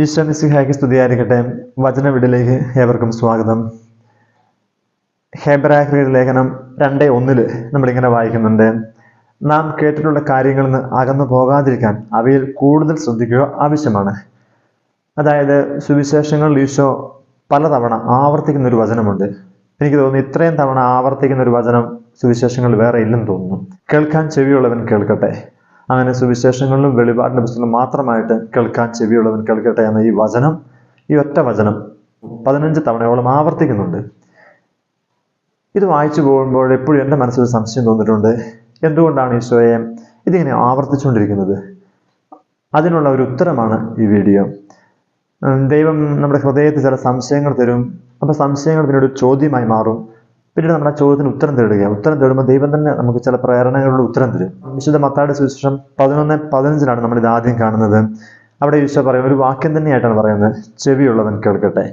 ഈശോ മിശിഹായ്ക്ക് സ്തുതിയായിരിക്കട്ടെ. വചനവിടിലേക്ക് ഏവർക്കും സ്വാഗതം. ഹെബ്രായരുടെ ലേഖനം 2:1 നമ്മളിങ്ങനെ വായിക്കുന്നുണ്ട്. നാം കേട്ടിട്ടുള്ള കാര്യങ്ങളിൽ നിന്ന് അകന്നു പോകാതിരിക്കാൻ അവയിൽ കൂടുതൽ ശ്രദ്ധിക്കുക ആവശ്യമാണ്. അതായത് സുവിശേഷങ്ങളിൽ ഈശോ പലതവണ ആവർത്തിക്കുന്ന ഒരു വചനമുണ്ട്. എനിക്ക് തോന്നുന്നു ഇത്രയും തവണ ആവർത്തിക്കുന്ന ഒരു വചനം സുവിശേഷങ്ങളിൽ വേറെ ഇല്ലെന്ന് തോന്നുന്നു. കേൾക്കാൻ ചെവിയുള്ളവൻ കേൾക്കട്ടെ. അങ്ങനെ സുവിശേഷങ്ങളിലും വെളിപാടിന്റെ പുസ്തകങ്ങളും മാത്രമായിട്ട് കേൾക്കാൻ ചെവിയുള്ളവൻ കേൾക്കട്ടെ എന്ന ഈ വചനം, ഈ ഒറ്റ വചനം 15 തവണയോളം ആവർത്തിക്കുന്നുണ്ട്. ഇത് വായിച്ചു പോകുമ്പോൾ എപ്പോഴും എൻ്റെ മനസ്സിൽ സംശയം തോന്നിയിട്ടുണ്ട്. എന്തുകൊണ്ടാണ് ഈശോയെ ഇതിങ്ങനെ ആവർത്തിച്ചുകൊണ്ടിരിക്കുന്നത്? അതിനുള്ള ഒരു ഉത്തരമാണ് ഈ വീഡിയോ. ദൈവം നമ്മുടെ ഹൃദയത്തിൽ ചില സംശയങ്ങൾ തരും. അപ്പോൾ സംശയങ്ങൾ പിന്നീട് ഒരു ചോദ്യമായി മാറും. പിന്നീട് നമ്മുടെ ചോദ്യത്തിന് ഉത്തരം തേടുമ്പോൾ ദൈവം തന്നെ നമുക്ക് ചില പ്രേരണകളുടെ ഉത്തരം തരും. വിശുദ്ധ മത്തായിയുടെ സുവിശേഷം 11:15 നമ്മൾ ഇത് ആദ്യം കാണുന്നത്. അവിടെ ഈശോ പറയുന്ന ഒരു വാക്യം തന്നെയായിട്ടാണ് പറയുന്നത്, ചെവിയുള്ളവൻ കേൾക്കട്ടെ.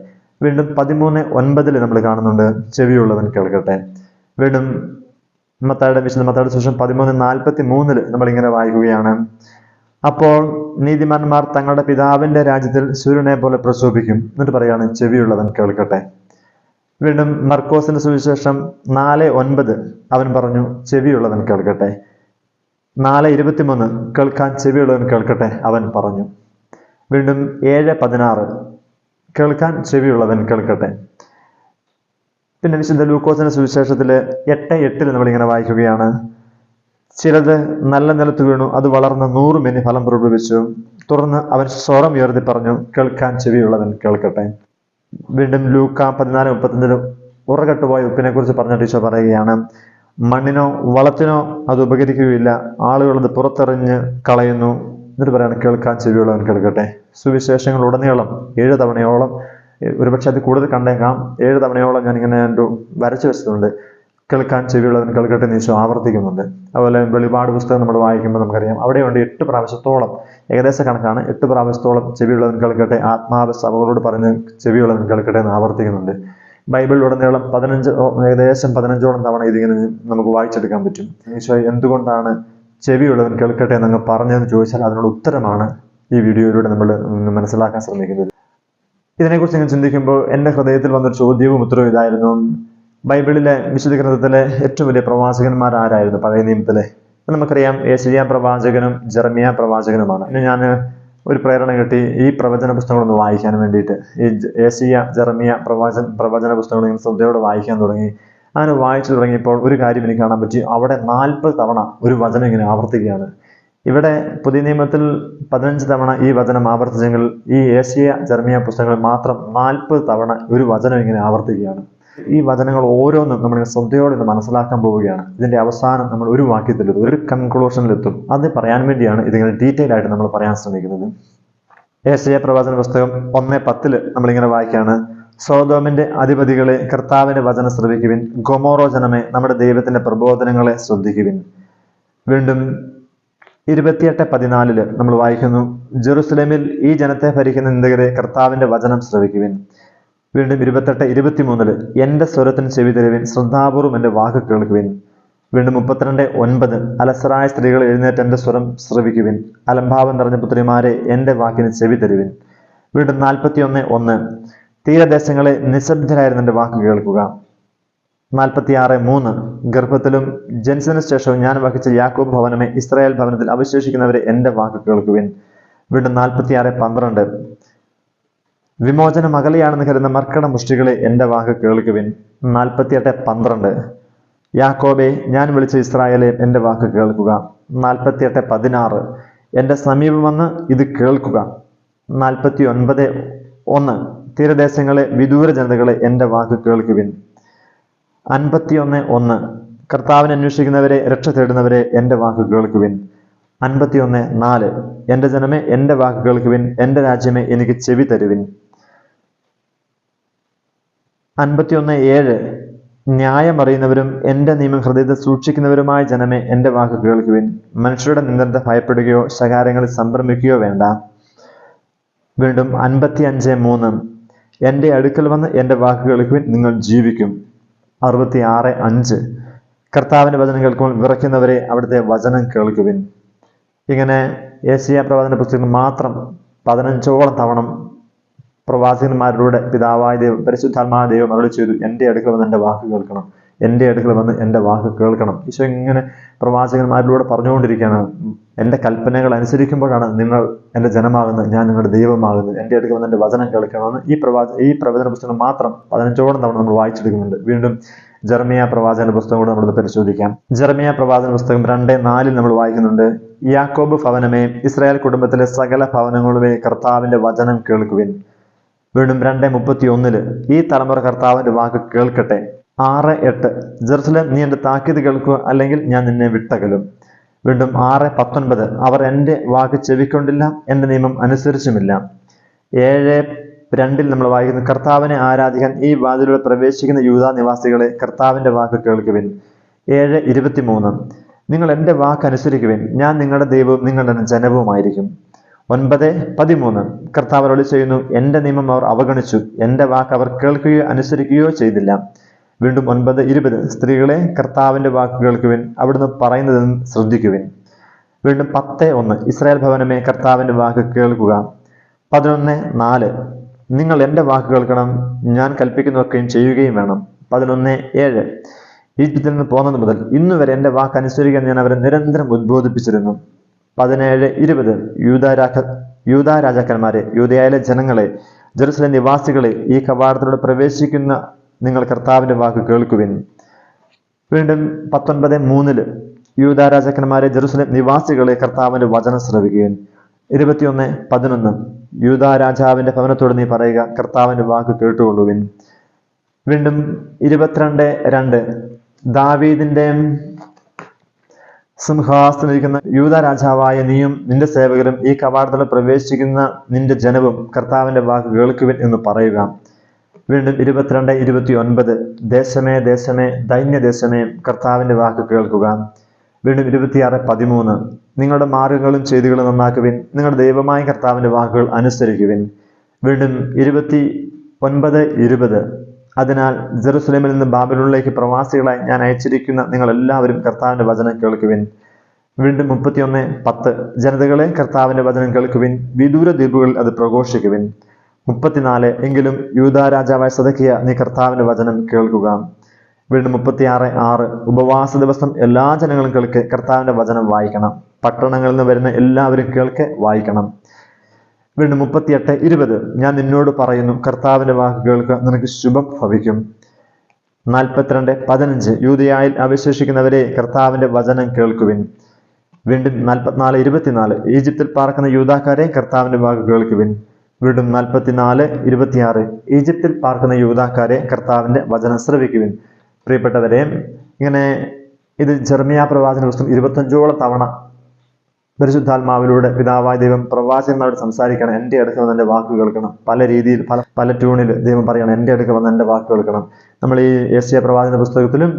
വീണ്ടും 13:9 നമ്മൾ കാണുന്നുണ്ട്, ചെവിയുള്ളവൻ കേൾക്കട്ടെ. വീണ്ടും വിശുദ്ധ മത്തായിയുടെ സുവിശേഷം 13:43 നമ്മളിങ്ങനെ വായിക്കുകയാണ്, അപ്പോൾ നീതിമാന്മാർ തങ്ങളുടെ പിതാവിന്റെ രാജ്യത്തിൽ സൂര്യനെ പോലെ പ്രശോഭിക്കും. എന്നിട്ട് പറയാണ്, ചെവിയുള്ളവൻ കേൾക്കട്ടെ. വീണ്ടും മർക്കോസിന്റെ സുവിശേഷം 4:9 അവൻ പറഞ്ഞു, ചെവിയുള്ളവൻ കേൾക്കട്ടെ. 4:23 കേൾക്കാൻ ചെവിയുള്ളവൻ കേൾക്കട്ടെ അവൻ പറഞ്ഞു. വീണ്ടും 7:16 കേൾക്കാൻ ചെവിയുള്ളവൻ കേൾക്കട്ടെ. പിന്നെ വിശുദ്ധ ലൂക്കോസിന്റെ സുവിശേഷത്തില് 8:8 നമ്മളിങ്ങനെ വായിക്കുകയാണ്, ചിലത് നല്ല നിലത്ത് വീണു, അത് വളർന്ന് 100 മേനി ഫലം പുറപ്പെടുവിച്ചു. തുടർന്ന് അവൻ സ്വരം ഉയർത്തി പറഞ്ഞു, കേൾക്കാൻ ചെവിയുള്ളവൻ കേൾക്കട്ടെ. വീണ്ടും ലൂക്ക 14:35 ഉറകെട്ടുപോയ ഉപ്പിനെ കുറിച്ച് പറഞ്ഞിട്ട് ഈശോ പറയുകയാണ്, മണ്ണിനോ വളത്തിനോ അത് ഉപകരിക്കുകയില്ല, ആളുകളത് പുറത്തെറിഞ്ഞ് കളയുന്നു. എന്നിട്ട് പറയാണ്, കേൾക്കാൻ ചെവിയുള്ളവൻ കേൾക്കട്ടെ. സുവിശേഷങ്ങൾ ഉടനീളം 7 തവണയോളം, ഒരുപക്ഷെ അത് കൂടുതൽ കണ്ടേക്കാം, 7 തവണയോളം ഞാൻ ഇങ്ങനെ വരച്ചു വെച്ചിട്ടുണ്ട്. കേൾക്കാൻ ചെവിയുള്ളവൻ കേൾക്കട്ടെ എന്ന് ഈശോ ആവർത്തിക്കുന്നുണ്ട്. അതുപോലെ വെളിപാട് പുസ്തകം നമ്മൾ വായിക്കുമ്പോൾ നമുക്കറിയാം, അവിടെയുണ്ട് 8 പ്രാവശ്യത്തോളം, ഏകദേശ കണക്കാണ്, 8 പ്രാവശ്യത്തോളം ചെവിയുള്ളവൻ കേൾക്കട്ടെ, ആത്മാവ് സഭകളോട് പറഞ്ഞ് ചെവിയുള്ളവൻ കേൾക്കട്ടെ എന്ന് ആവർത്തിക്കുന്നുണ്ട്. ബൈബിളിലുടനീളം ഏകദേശം 15ഓളം തവണ ഇതിങ്ങനെ നമുക്ക് വായിച്ചെടുക്കാൻ പറ്റും. ഈശോ എന്തുകൊണ്ടാണ് ചെവിയുള്ളവൻ കേൾക്കട്ടെ എന്നങ്ങ് പറഞ്ഞതെന്ന് ചോദിച്ചാൽ അതിനുള്ള ഉത്തരമാണ് ഈ വീഡിയോയിലൂടെ നമ്മൾ മനസ്സിലാക്കാൻ ശ്രമിക്കുന്നത്. ഇതിനെക്കുറിച്ച് ഇങ്ങനെ ചിന്തിക്കുമ്പോൾ എൻ്റെ ഹൃദയത്തിൽ വന്നൊരു ചോദ്യവും ഉത്തരവും ഇതായിരുന്നു, ബൈബിളിലെ വിശുദ്ധ ഗ്രന്ഥത്തിലെ ഏറ്റവും വലിയ പ്രവാചകന്മാർ ആരായിരുന്നു പഴയ നിയമത്തിലെ? നമുക്കറിയാം, യേശയ്യാ പ്രവാചകനും ജെറമ്യാ പ്രവാചകനുമാണ്. പിന്നെ ഞാൻ ഒരു പ്രേരണ കിട്ടി ഈ പ്രവചന പുസ്തകങ്ങളൊന്ന് വായിക്കാൻ വേണ്ടിയിട്ട്. ഈ യേശയ്യാ ജെറമ്യാ പ്രവചന പുസ്തകങ്ങൾ ഇങ്ങനെ ശ്രദ്ധയോടെ വായിക്കാൻ തുടങ്ങി. അങ്ങനെ വായിച്ചു തുടങ്ങിയപ്പോൾ ഒരു കാര്യം എനിക്ക് കാണാൻ പറ്റി, അവിടെ 40 തവണ ഒരു വചനം ഇങ്ങനെ ആവർത്തിക്കുകയാണ്. ഇവിടെ പുതിയ നിയമത്തിൽ 15 തവണ ഈ വചനം ആവർത്തിച്ചെങ്കിൽ ഈ യേശയ്യാ ജെറമ്യാ പുസ്തകങ്ങളിൽ മാത്രം 40 തവണ ഒരു വചനം ഇങ്ങനെ ആവർത്തിക്കുകയാണ്. ഈ വചനങ്ങൾ ഓരോന്നും നമ്മൾ ശ്രദ്ധയോടെ മനസ്സിലാക്കാൻ പോവുകയാണ്. ഇതിന്റെ അവസാനം നമ്മൾ ഒരു വാക്യത്തിലെത്തും, ഒരു കൺക്ലൂഷനിലെത്തും. അത് പറയാൻ വേണ്ടിയാണ് ഇതിങ്ങനെ ഡീറ്റെയിൽ ആയിട്ട് നമ്മൾ പറയാൻ ശ്രമിക്കുന്നത്. യേശയ്യാ പ്രവചന പുസ്തകം 1:10 നമ്മളിങ്ങനെ വായിക്കുകയാണ്, സോദോമിന്റെ അധിപതികളെ കർത്താവിന്റെ വചനം ശ്രവിക്കുവിൻ, ഗൊമോറോ ജനമേ നമ്മുടെ ദൈവത്തിന്റെ പ്രബോധനങ്ങളെ ശ്രദ്ധിക്കുവിൻ. വീണ്ടും 28:14 നമ്മൾ വായിക്കുന്നു, ജെറുസലേമിൽ ഈ ജനത്തെ ഭരിക്കുന്ന നിന്ദകരെ കർത്താവിന്റെ വചനം ശ്രവിക്കുവിൻ. വീണ്ടും 28:23 എന്റെ സ്വരത്തിന് ചെവി തരുവിൻ, ശ്രദ്ധാപൂർവം എന്റെ വാക്ക് കേൾക്കുവിൻ. വീണ്ടും 32:9 അലസരായ സ്ത്രീകൾ എഴുന്നേറ്റ് എന്റെ സ്വരം ശ്രവിക്കുവിൻ, അലംഭാവം നിറഞ്ഞ പുത്രിമാരെ എന്റെ വാക്കിന് ചെവി തരുവിൻ. വീണ്ടും 41:1 തീരദേശങ്ങളെ നിശബ്ദരായിരുന്ന എന്റെ വാക്ക് കേൾക്കുക. 46:3 ഗർഭത്തിലും ജനിച്ചതിനു ശേഷവും ഞാൻ വഹിച്ച യാക്കോബ് ഭവനമേ, ഇസ്രായേൽ ഭവനത്തിൽ അവശേഷിക്കുന്നവരെ എന്റെ വാക്ക് കേൾക്കുവിൻ. വീണ്ടും 46:12 വിമോചനം അകലെയാണെന്ന് കരുതുന്ന മർക്കട മുഷ്ടികളെ എന്റെ വാക്ക് കേൾക്കുവിൻ. 48:12 യാക്കോബെ ഞാൻ വിളിച്ച ഇസ്രായേലെ എന്റെ വാക്ക് കേൾക്കുക. 48:16 എന്റെ സമീപം വന്ന് ഇത് കേൾക്കുക. 49:1 തീരദേശങ്ങളെ വിദൂര ജനതകളെ എന്റെ വാക്ക് കേൾക്കുവിൻ. 51:1 കർത്താവിനെ അന്വേഷിക്കുന്നവരെ, രക്ഷ തേടുന്നവരെ എന്റെ വാക്ക് കേൾക്കുവിൻ. 51:4 എന്റെ ജനമേ എന്റെ വാക്ക് കേൾക്കുവിൻ, എന്റെ രാജ്യമേ എനിക്ക് ചെവി തരുവിൻ. 51:7 ന്യായം അറിയുന്നവരും എന്റെ നിയമം ഹൃദയത്തിൽ സൂക്ഷിക്കുന്നവരുമായ ജനമേ എന്റെ വാക്ക് കേൾക്കുവിൻ, മനുഷ്യരുടെ നിന്ദനത്തെ ഭയപ്പെടുകയോ ശകാരങ്ങളിൽ സംഭ്രമിക്കുകയോ വേണ്ട. വീണ്ടും 55:3 എന്റെ അടുക്കൽ വന്ന് എന്റെ വാക്ക് കേൾക്കുവിൻ, നിങ്ങൾ ജീവിക്കും. 66:5 കർത്താവിന്റെ വചനം കേൾക്കുമ്പോൾ വിറയ്ക്കുന്നവരെ അവിടുത്തെ വചനം കേൾക്കുവിൻ. ഇങ്ങനെ യേശയ്യാ പ്രവചന പുസ്തകം മാത്രം 15ഓളം തവണ പ്രവാചകന്മാരിലൂടെ പിതാവായ ദൈവം പരിശുദ്ധാത്മാവായ ദൈവം അരുളി ചെയ്തു, എൻ്റെ അടുക്കൽ വന്ന് എൻ്റെ വാക്ക് കേൾക്കണം, എൻ്റെ അടുക്കൽ വന്ന് എൻ്റെ വാക്ക് കേൾക്കണം. ഈശോ ഇങ്ങനെ പ്രവാചകന്മാരിലൂടെ പറഞ്ഞുകൊണ്ടിരിക്കുകയാണ്, എൻ്റെ കൽപ്പനകൾ അനുസരിക്കുമ്പോഴാണ് നിങ്ങൾ എൻ്റെ ജനമാകുന്നത്, ഞാൻ നിങ്ങളുടെ ദൈവമാകുന്നത്, എൻ്റെ അടുക്കൽ വന്ന് എൻ്റെ വചനം കേൾക്കണമെന്ന് ഈ പ്രവചന പുസ്തകം മാത്രം 15ഓളം തവണ നമ്മൾ വായിച്ചെടുക്കുന്നുണ്ട്. വീണ്ടും ജെറമിയ പ്രവാചകന്റെ പുസ്തകം കൂടെ നമ്മൾ പരിശോധിക്കാം. ജെറമിയ പ്രവാചന പുസ്തകം 2:4 നമ്മൾ വായിക്കുന്നുണ്ട്, യാക്കോബ് ഭവനമേ, ഇസ്രായേൽ കുടുംബത്തിലെ സകല ഭവനങ്ങളുമേ, കർത്താവിന്റെ വചനം കേൾക്കുവിൻ. വീണ്ടും 2:31 ഈ തലമുറ കർത്താവിന്റെ വാക്ക് കേൾക്കട്ടെ. 6:8 ജെറുസലേം, നീ എൻ്റെ താക്കീത് കേൾക്കുക, അല്ലെങ്കിൽ ഞാൻ നിന്നെ വിട്ടകലും. വീണ്ടും 6:19 അവർ എൻ്റെ വാക്ക് ചെവിക്കൊണ്ടില്ല, എൻ്റെ നിയമം അനുസരിച്ചുമില്ല. 7:2 നമ്മൾ വായിക്കുന്നു, കർത്താവിനെ ആരാധിക്കാൻ ഈ വാതിലൂടെ പ്രവേശിക്കുന്ന യൂദാ നിവാസികളെ, കർത്താവിന്റെ വാക്ക് കേൾക്കുവിൻ. 7:23 നിങ്ങൾ എൻ്റെ വാക്ക് അനുസരിക്കുവിൻ, ഞാൻ നിങ്ങളുടെ ദൈവവും നിങ്ങളുടെ ജനവുമായിരിക്കും. 9:13 കർത്താവ് അരുളി ചെയ്യുന്നു, എൻ്റെ നിയമം അവർ അവഗണിച്ചു, എൻ്റെ വാക്ക് അവർ കേൾക്കുകയോ അനുസരിക്കുകയോ ചെയ്തില്ല. വീണ്ടും 9:20 സ്ത്രീകളെ, കർത്താവിന്റെ വാക്ക് കേൾക്കുവിൻ, അവിടുന്ന് പറയുന്നത് ശ്രദ്ധിക്കുവിൻ. വീണ്ടും 10:1 ഇസ്രായേൽ ഭവനമേ, കർത്താവിന്റെ വാക്ക് കേൾക്കുക. 11:4 നിങ്ങൾ എൻ്റെ വാക്ക് കേൾക്കണം, ഞാൻ കൽപ്പിക്കുന്നതൊക്കെയും ചെയ്യുകയും വേണം. 11:7 ഈജിപ്തിൽ നിന്ന് പോന്നത് മുതൽ ഇന്നുവരെ എൻ്റെ വാക്ക് അനുസരിക്കാൻ ഞാൻ അവരെ നിരന്തരം ഉദ്ബോധിപ്പിച്ചിരുന്നു. 17:20 യൂദാ രാജാക്കന്മാരെ, യൂദയായിലെ ജനങ്ങളെ, ജെറുസലേം നിവാസികളെ, ഈ കവാടത്തിലൂടെ പ്രവേശിക്കുന്ന നിങ്ങൾ കർത്താവിന്റെ വാക്ക് കേൾക്കുവിൻ. വീണ്ടും 19:3 യൂദാ രാജാക്കന്മാരെ, ജെറുസലേം നിവാസികളെ, കർത്താവിന്റെ വചനം ശ്രവിക്കുവിൻ. 21:11 യൂദാ രാജാവിന്റെ ഭവനത്തോട് നീ പറയുക, കർത്താവിന്റെ വാക്ക് കേട്ടുകൊള്ളുവിൻ. വീണ്ടും 22:2 ദാവീദിന്റെ സിംഹാസനത്തിലിരിക്കുന്ന യൂദാ രാജാവായ നീയും നിന്റെ സേവകരും ഈ കവാടത്തിൽ പ്രവേശിക്കുന്ന നിന്റെ ജനവും കർത്താവിന്റെ വാക്ക് കേൾക്കുവിൻ എന്ന് പറയുക. വീണ്ടും 22:29 ദേശമേ ദേശമേ, ദൈന്യദേശമേ, കർത്താവിന്റെ വാക്ക് കേൾക്കുക. വീണ്ടും 26:13 നിങ്ങളുടെ മാർഗങ്ങളും ചെയ്തികളും നന്നാക്കുവിൻ, നിങ്ങളുടെ ദൈവമായ കർത്താവിന്റെ വാക്കുകൾ അനുസരിക്കുവിൻ. വീണ്ടും 29:20 അതിനാൽ ജെറുസലേമിൽ നിന്ന് ബാബിലോണിലേക്ക് പ്രവാസികളായി ഞാൻ അയച്ചിരിക്കുന്ന നിങ്ങൾ എല്ലാവരും കർത്താവിന്റെ വചനം കേൾക്കുവിൻ. വീണ്ടും 31:10 ജനതകളെ, കർത്താവിന്റെ വചനം കേൾക്കുവിൻ, വിദൂര ദ്വീപുകളിൽ അത് പ്രഘോഷിക്കുവിൻ. 34 എങ്കിലും യൂദാ രാജാവായ സിദെക്കീയ, നീ കർത്താവിന്റെ വചനം കേൾക്കുക. വീണ്ടും 36:6 ഉപവാസ ദിവസം എല്ലാ ജനങ്ങളും കേൾക്കെ, കർത്താവിന്റെ വചനം വായിക്കണം, പട്ടണങ്ങളിൽ നിന്ന് വരുന്ന എല്ലാവരും കേൾക്കെ വായിക്കണം. വീണ്ടും 38:20 ഞാൻ നിന്നോട് പറയുന്നു, കർത്താവിന്റെ വാക്ക് കേൾക്കുക, നിനക്ക് ശുഭം ഭവിക്കും. 42:15 യൂദയായിൽ അവശേഷിക്കുന്നവരെ, കർത്താവിന്റെ വചനം കേൾക്കുവിൻ. വീണ്ടും 44:24 ഈജിപ്തിൽ പാർക്കുന്ന യൂദാക്കാരെ, കർത്താവിന്റെ വാക്ക് കേൾക്കുവിൻ. വീണ്ടും 44:26 ഈജിപ്തിൽ പാർക്കുന്ന യൂദാക്കാരെ, കർത്താവിന്റെ വചനം ശ്രവിക്കുവിൻ. പ്രിയപ്പെട്ടവരെ, ഇങ്ങനെ ഇത് ജെറമിയ പ്രവാചന പുസ്തകം 25ഓളം തവണ പരിശുദ്ധാത്മാവിലൂടെ പിതാവായ ദൈവം പ്രവാചകന്മാരോട് സംസാരിക്കണം, എൻ്റെ അടുക്ക വന്ന് എൻ്റെ വാക്ക് കേൾക്കണം. പല രീതിയിൽ പല ട്യൂണിൽ ദൈവം പറയണം, എൻ്റെ അടുക്ക വന്ന് എൻ്റെ വാക്ക് കേൾക്കണം. നമ്മൾ ഈ യേശയ്യാ പ്രവാചന പുസ്തകത്തിലും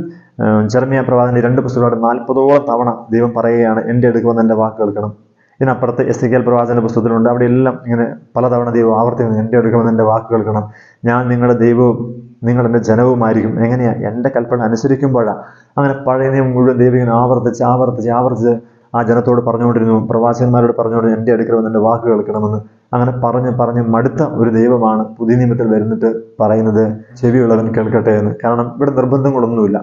ജെറമിയ പ്രവാചന 2 പുസ്തകങ്ങളോട് 40ഓളം തവണ ദൈവം പറയുകയാണ്, എൻ്റെ അടുക്ക വന്ന് എൻ്റെ വാക്ക് കേൾക്കണം. ഇതിനപ്പുറത്ത് എസെക്കിയേൽ പ്രവാചന പുസ്തകത്തിലുണ്ട്, അവിടെ എല്ലാം ഇങ്ങനെ പലതവണ ദൈവം ആവർത്തിക്കുന്നു, എൻ്റെ അടുക്ക വന്ന് എൻ്റെ വാക്ക് കേൾക്കണം, ഞാൻ നിങ്ങളുടെ ദൈവവും നിങ്ങൾ എൻ്റെ ജനവുമായിരിക്കും. എങ്ങനെയാ? എൻ്റെ കൽപ്പന അനുസരിക്കുമ്പോഴാണ്. അങ്ങനെ പഴയ നിയമം മുഴുവൻ ദൈവം ഇങ്ങനെ ആവർത്തിച്ച് ആ ജനത്തോട് പറഞ്ഞുകൊണ്ടിരുന്നു, പ്രവാചകന്മാരോട് പറഞ്ഞുകൊണ്ടിരുന്നു, എൻ്റെ അടുക്കൽ വന്ന് എൻ്റെ വാക്ക് കേൾക്കണമെന്ന്. അങ്ങനെ പറഞ്ഞ് മടുത്ത ഒരു ദൈവമാണ് പുതിയ നിയമത്തിൽ വരുന്നിട്ട് പറയുന്നത്, ചെവിയുള്ളവൻ കേൾക്കട്ടെ എന്ന്. കാരണം ഇവിടെ നിർബന്ധങ്ങളൊന്നുമില്ല.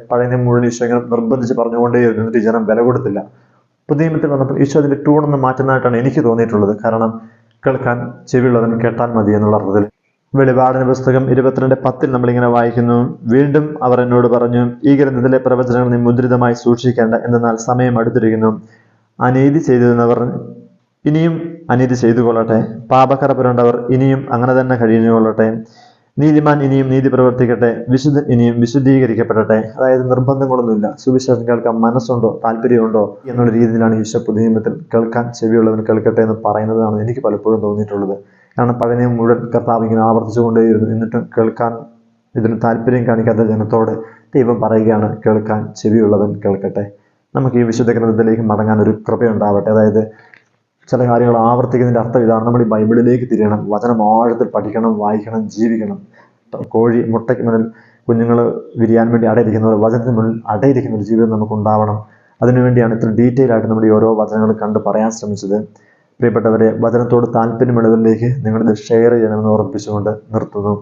പഴയ നിയമം മുഴുവൻ ഈശോ ഇങ്ങനെ നിർബന്ധിച്ച് പറഞ്ഞുകൊണ്ടേ ഇരുന്നിട്ട് ജനം വില കൊടുത്തില്ല. പുതിയ നിയമത്തിൽ വന്നപ്പോൾ ഈശോ അതിൻ്റെ ടൂണൊന്ന് മാറ്റുന്നതായിട്ടാണ് എനിക്ക് തോന്നിയിട്ടുള്ളത്. കാരണം കേൾക്കാൻ ചെവിയുള്ളവൻ കേട്ടാൽ മതി എന്നുള്ള അർത്ഥത്തിൽ. വെളിപാടിന്റെ പുസ്തകം 22:10 നമ്മളിങ്ങനെ വായിക്കുന്നു, വീണ്ടും അവർ എന്നോട് പറഞ്ഞു, ഈ ഗ്രന്ഥത്തിലെ പ്രവചനങ്ങൾ നീ മുദ്രിതമായി സൂക്ഷിക്കേണ്ട, എന്തെന്നാൽ സമയം അടുത്തിരിക്കുന്നു. അനീതി ചെയ്തിരുന്നവർ ഇനിയും അനീതി ചെയ്തു കൊള്ളട്ടെ, പാപക്കറ പുരണ്ടവർ ഇനിയും അങ്ങനെ തന്നെ കഴിഞ്ഞുകൊള്ളട്ടെ, നീതിമാൻ ഇനിയും നീതി പ്രവർത്തിക്കട്ടെ, വിശുദ്ധൻ ഇനിയും വിശുദ്ധീകരിക്കപ്പെടട്ടെ. അതായത് നിർബന്ധങ്ങളൊന്നുമില്ല, സുവിശേഷം കേൾക്കാൻ മനസ്സുണ്ടോ താല്പര്യമുണ്ടോ എന്നുള്ള രീതിയിലാണ് ഈശോ പുതിയ നിയമത്തിൽ കേൾക്കാൻ ചെവിയുള്ളവൻ കേൾക്കട്ടെ എന്ന് പറയുന്നതാണ് എനിക്ക് പലപ്പോഴും തോന്നിയിട്ടുള്ളത്. കാരണം പഴയ നിയമം മുഴുവൻ കർത്താവ് ഇങ്ങനെ ആവർത്തിച്ചുകൊണ്ടേയിരുന്നു, എന്നിട്ടും കേൾക്കാൻ ഇതിന് താല്പര്യം കാണിക്കാത്ത ജനത്തോട് ദൈവം പറയുകയാണ്, കേൾക്കാൻ ചെവിയുള്ളവൻ കേൾക്കട്ടെ. നമുക്ക് ഈ വിശുദ്ധ ഗ്രന്ഥത്തിലേക്ക് മടങ്ങാൻ ഒരു കൃപയുണ്ടാവട്ടെ. അതായത് ചില കാര്യങ്ങൾ ആവർത്തിക്കുന്നതിൻ്റെ അർത്ഥം ഇതാണ്, നമ്മൾ ഈ ബൈബിളിലേക്ക് തിരിയണം, വചനം ആഴത്തിൽ പഠിക്കണം, വായിക്കണം, ജീവിക്കണം. കോഴി മുട്ടയ്ക്ക് മുന്നിൽ കുഞ്ഞുങ്ങൾ വിരിയാൻ വേണ്ടി അടയിരിക്കുന്നത്, വചനത്തിന് മുന്നിൽ അടയിരിക്കുന്ന ഒരു ജീവിതം നമുക്ക് ഉണ്ടാവണം. അതിനുവേണ്ടിയാണ് ഇത്ര ഡീറ്റെയിൽ ആയിട്ട് നമ്മൾ ഈ ഓരോ വചനങ്ങൾ കണ്ട് പറയാൻ ശ്രമിച്ചത്. പ്രിയപ്പെട്ടവരെ, വചനത്തോട് താല്പര്യമുള്ളവരിലേക്ക് നിങ്ങളിത് ഷെയർ ചെയ്യണമെന്ന് ഓർമ്മിപ്പിച്ചുകൊണ്ട് നിർത്തുന്നു.